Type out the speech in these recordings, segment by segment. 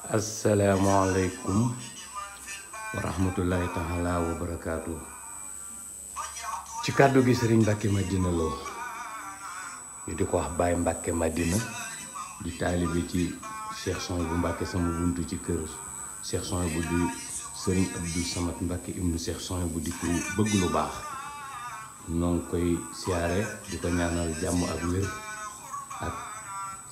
Assalamualaikum warahmatullahi taala wabarakatuh. Ci kaddu gi Serigne Mbacke Madina Lo ñu di ko wax Baye Mbacke Madina di talibé ci Cheikh Souhaïbou Mbacke sama buntu ci kër Cheikh Souhaïbou di Serigne Abdou Samad Mbacke ibnu Cheikh Souhaïbou di ko bëgg lu baax noo koy siyaare di ko ñaanal jàmm ak wér ak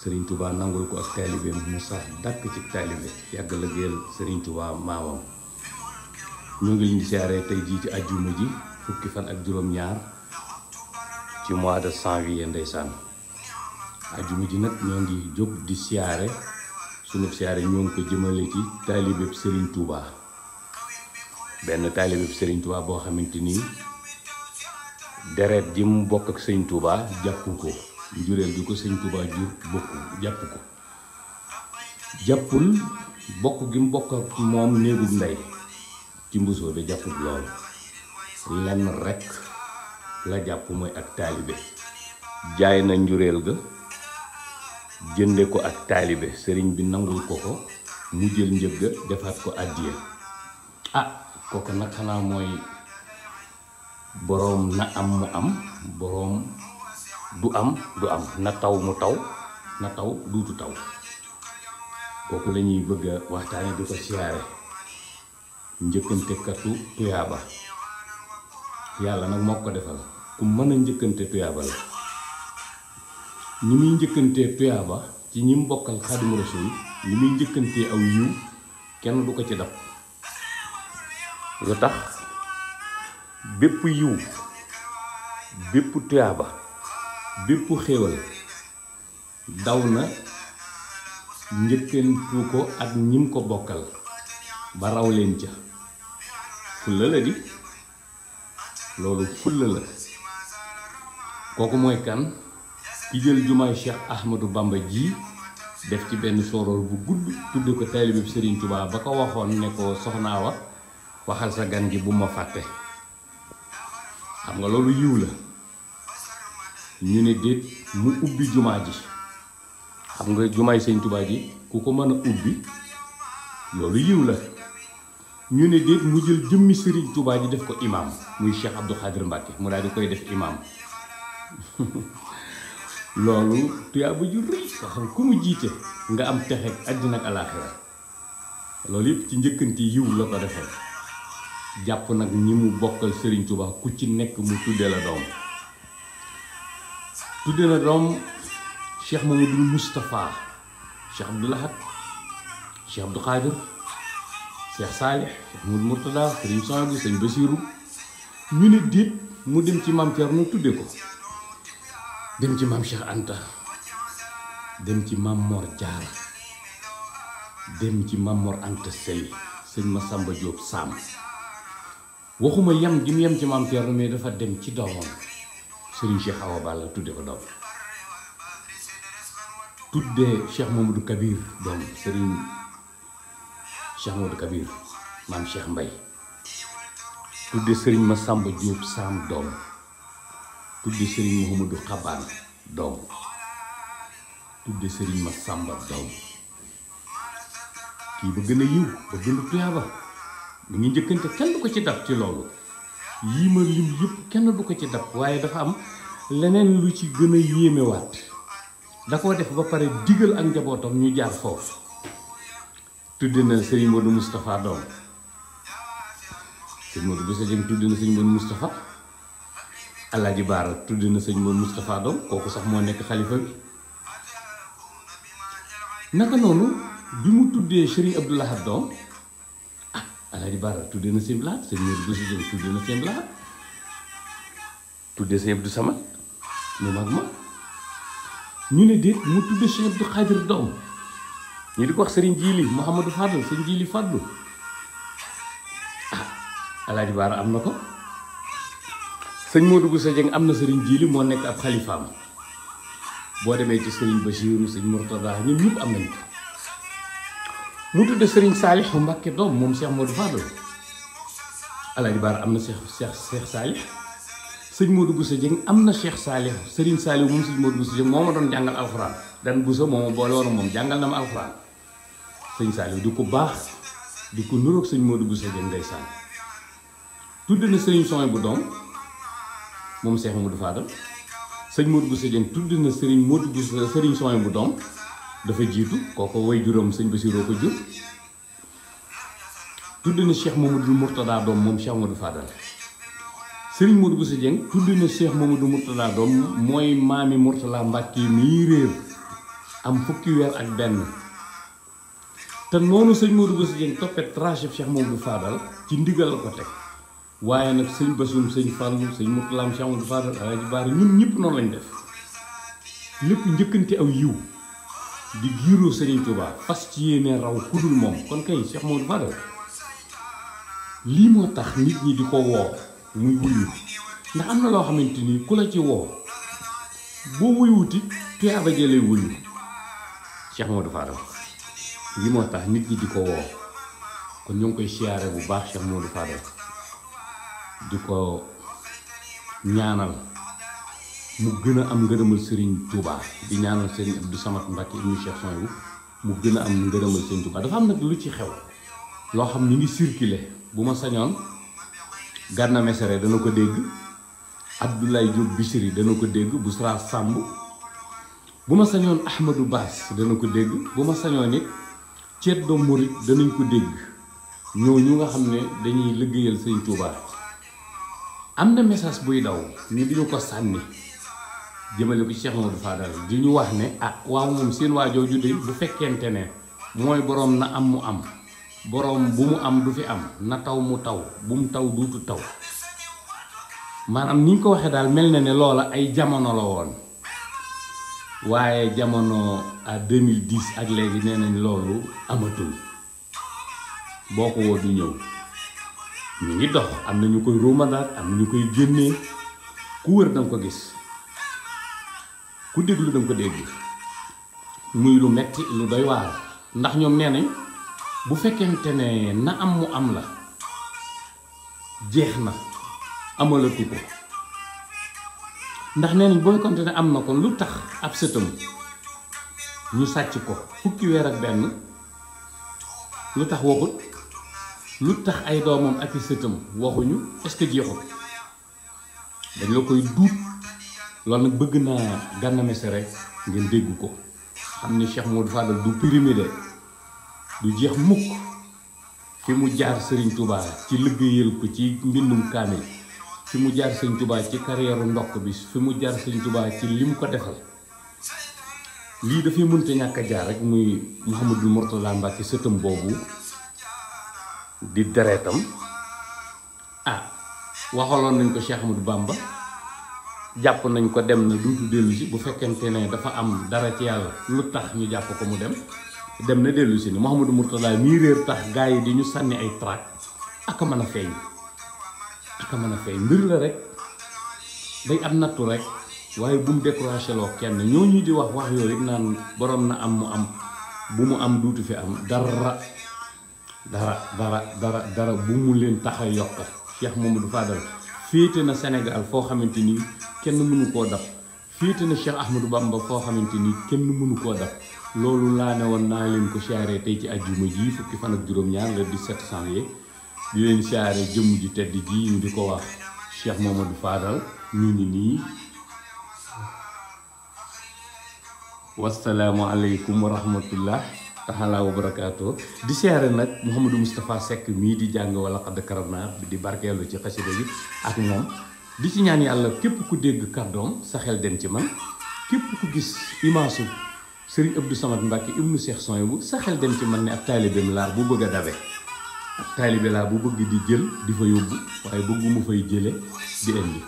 Serigne Touba nangul ko ak talibé mu sax dakk ci talibé yàgg la gël Serigne Touba maamam ñu ngi leen di siyaare tey jii ci àjjuma ji fukki fan ak juróom-ñaar ci mois de janvier ndeysaan àjjuma ji nag ñoo ngi jóg di siyaare sunu siyaare ñoo ngi ko jëmale ci talibé Serigne Touba benn talibé Serigne Touba boo xamante ni deret ji mu bokk ak Serigne Touba jàpp ko njureel bi ko Serigne Touba jur bokk jàpp ko jàppul bokk gi mu bokk ak moom néegub ndey ci mbusoo de jàppul lool lenn rekk la jàpp mooy ak taalibe jaay na njureel ga jënde ko ak taalibe sëriñ bi nangul ko ko mu jël njëg ga defaat ko àddiya kooku nag xanaa mooy boroom na am mu am boroom du am na taw mu taw na taw duutu taw kooku la ñuy bëgg a waxtaane di ko siyaare njëkkante katu tuyaaba yàlla nag moo ko defal ku mën a njëkkante tuyaaba la ñi muy njëkkantee tuyaaba ci ñi mu bokkal Xaadimu Rasuul ñi muy njëkkantee aw yiw kenn du ko ci dab lu tax bépp yiw bépp tuyaaba bépp xéewal daw na njëkkantu ko ak ñim ko bokkal ba raw leen ca fulla la di loolu fulla la kooku mooy kan ki jël jumaay Cheikh Ahmadou Bamba ji def ci benn sooroor bu gudd tudde ko taalibe Serigne Touba ba ko waxoon ne ko soxna Awa waxal sa gan gi bu ma fàtte xam nga loolu yiw la ñu ne déet mu ubbi jumaa ji xam nga jumaay Serigne Touba ji ku ko mën a ubbi loolu yiw la ñu ne déet mu jël jëmmi Serigne Touba ji def ko imam muy Cheikh Abdou Khadir Mbacke mu daal di koy def imam loolu tuyaa bu ju rëy ko xam ku mu jiite nga am texe àddina ak alaaxira loolu yëpp ci njëkkanti yiw la ko defee jàpp nag ñi mu bokkal Serigne Touba ku ci nekk mu tudde la doom tudde na doom Cheikh Mamadou Moustapha Cheikh Abdou Lahad Cheikh Abdou Khadir Cheikh Salih Cheikh Moudou Mourtada Serigne Souhaïbou Serigne Bassirou ñu ne déet mu dem ci maam Thierno tudde ko dem ci maam Cheikh Anta dem ci maam Mor Diarra dem ci maam Mor Anta Sey sëñ Massamba Diop Sam waxuma yam gi mu yem ci maam Thierno mais dafa dem ci doomam Serigne Cheikh Awa Balla tudde ko doom tudde Cheikh Mamadou Kabir doom Serigne Cheikh Mamadou Kabir maam Cheikh Mbay tudde Serigne Massamba Diop Sam doom tudde Serigne Mouhamadou Xabaan doom tudde Serigne Massamba doom kii ba gën a yiw ba gën a tuyaaba mu ngi njëkkante kenn du ko ci dab ci loolu yii ma lim yëpp kenn du ko ci dab waaye dafa am leneen lu ci gën a yéemewaat da koo def ba pare digal ak njabootam ñu jaar foofu tudde na Serigne Modou Moustapha doom Serigne Modou Bousso Dieng tudde na Serigne Modou Moustapha Alaaji Baara tudde na Serigne Modou Moustapha doom kooku sax moo nekk xalifa bi naka noonu bi mu tuddee Serigne Abdou Lahad doom Alaaji Baara tudde na Serigne Lahad Serigne Modou Bousso Dieng tudde na Serigne Lahad tudde Serigne Abdou Samad mu mag ma ñu ne déet mu tudde Cheikh Abdou Khadir doom ñu di ko wax Serigne Jili Mouhamadou Fadl Serigne Jili Fadlu Alaaji Baara am na ko sëñ Modou Bousso Dieng am na Serigne Jili moo nekk ab xalifaam boo demee ci Serigne Bassirou Serigne Mourtada ñun ñëpp am nañ ko mu tudde Serigne Saliou Mbacké doom moom Cheikh Modou Fadl Alaaji Baara am na Cheikh Salih sëñ Modou Bousso Dieng am na Cheikh Salih Serigne Saliou moom sëñ Modou Bousso Dieng moo ma doon jàngal alxuraan dan Bousso moo ma boole woon moom jàngal na ma alxuraan sëñ Saliou di ko baax di ko nuroog sëñ Modou Bousso Dieng ndeysaan tudd na sëriñ Soy bu doom moom Cheikh Modou Fadal sëñ Modou Bousso Dieng tudd na sëriñ Modou Bousso sëriñ Soy bu doom dafa jiitu kooko way juróom sëñ Bassiroo ko jur tudd na Cheikh Mamadou Mourtada doom moom Cheikh Modou Fadal sëriñ Modou Bousso Dieng tudd na Cheikh Mamadou Mourtada doom mooy maami Mourtala Mbàkke mii réer am fukki weer ak benn te noonu sëñ Modou Bousso Dieng toppee trajet Cheikh Mamadou Fadal ci ndigal la ko teg waaye nag sëñ Bassoum sëñ Fallou sëñ Mourtala Cheikh Mamadou Fadal Alaaji Baara ñun ñëpp noonu lañ def lépp njëkkante aw yiw di giiroo Sëriñ Tuubaa fas ci yéene raw kudul moom kon kay Cheikh Mamadou Fadal lii moo tax nit ñi di ko woo muy wuyu ndax am na loo xamante ni ku la ci woo boo wuyuwuti tuyaaba jëlee wuyu Cheikh Mamadou Fadal lii moo tax nit ñi di ko woo kon ñu ngi koy siyaare bu baax Cheikh Mamadou Fadal di ko ñaanal mu gën a am ngërëmal Serigne Touba di ñaanal Serigne Abdou Samad Mbacke ibnu Cheikh Sohaibou mu gën a am ngërëmal Serigne Touba dafa am nag lu ci xew loo xam ni ngi circulé bu ma sañoon Gana Messere dana ko dégg Abdoulaye Diop Bichri dana ko dégg Bousra Samb bu ma sañoon Ahmadou Bass dana ko dégg bu ma sañoon it Ceddo Murit danañ ko dégg ñooñu nga xam ne dañuy liggéeyal Serigne Touba am na message buy daw ñu di ñu ko sànni jëmale ko Cheikh Mamadou Fadal di ñu wax ne ah waaw moom seen waajooju de bu fekkente ne mooy boroom na am mu am boroom bu mu am du fi am na taw mu taw bu mu taw duutu taw maanaam ni ñu ko waxee daal mel na ne loola ay jamono la woon waaye jamono à 2010 ak léegi nee nañ loolu amatul boo ko woo du ñëw ñu ngi dox am na ñu koy ruumandaat am na ñu koy génnee ku wër danga ko gis ku déglu danga ko dégg muy lu metti lu doy waar ndax ñoom nee nañ bu fekkente ne na am mu am la jeex na amalatu ko ndax nee nañ booy konte ne am na ko lu tax ab sëtam ñu sàcc ko fukki weer ak benn lu tax waxut lu tax ay doomam ak i sëtam waxuñu est-ce que jeexut dañ la koy duut loolu nag bëgg naa Gana Messere ngeen dégg ko xam ni Cheikh Mamadou Fadal du périmé de du jeex mukk fi mu jaar Serigne Touba ci liggéeyal ko ci mbindum kaamil fi mu jaar Serigne Touba ci carrière ndokk bi fi mu jaar Serigne Touba ci li mu ko defal lii dafay mënta ñàkk a jaar rek muy Mouhamadou Mourtada Mbacke sëtam boobu di deretam ah waxaloon nañ ko Cheikh Ahmadou Bamba jàpp nañ ko dem na duutu dellu si bu fekkente ne dafa am dara ci yàlla lu tax ñu jàpp ko mu dem na dellu si ni Mouhamadou Mourtada mii réer tax gaa yi di ñu sànni ay trac ak a mën a feeñ mbir la rek day am nattu rek waaye bu mu découragé loo kenn ñooñu di wax yooyu naan borom na am mu am bu mu am duutu fi am dara bu mu leen tax a yokk Cheikh Mamadou Fadal féete na Sénégal foo xamante ni kenn mënu koo dab féete na Cheikh Ahmadou Bamba foo xamante ni kenn mënu koo dab loolu laa ne woon naa leen ko siyaare tey ci àjjuma ji fukki fan ak juróom-ñaar le 17 janvier di leen siyaare jëmm ji tedd ji ñu di ko wax Cheikh Mamadou Fadal ñu ngi nii wasalaamu aleykum wa rahmatullah taala wa barakaatu di siyaare nag Mouhamadou Moustapha Seck mii di jàng wala xadd karamna di barkeelu ci xasida gi ak moom di ci ñaan yàlla képp ku dégg kàddoom sa xel dem ci man képp ku gis imaasu Serigne Abdou Samad Mbacke ibnu Cheikh Sohaibou sa xel dem ci man ne ab taalibeem laa bu bëgg a dabe ab taalibe laa bu bëgg di jël di fa yóbbu waaye bëgguma fay jële di indi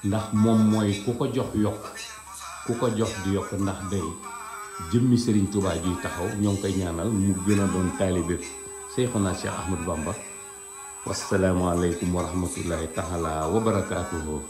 ndax moom mooy ku ko jox yokk ku ko jox di yokk ndax day jëmmi Serigne Touba ji taxaw ñoo ngi koy ñaanal mu gën a doon taalibe Seyxuna Cheikh Ahmadou Bamba wasalaamu aleykum wa rahmatullahi taala wa barakaatuhu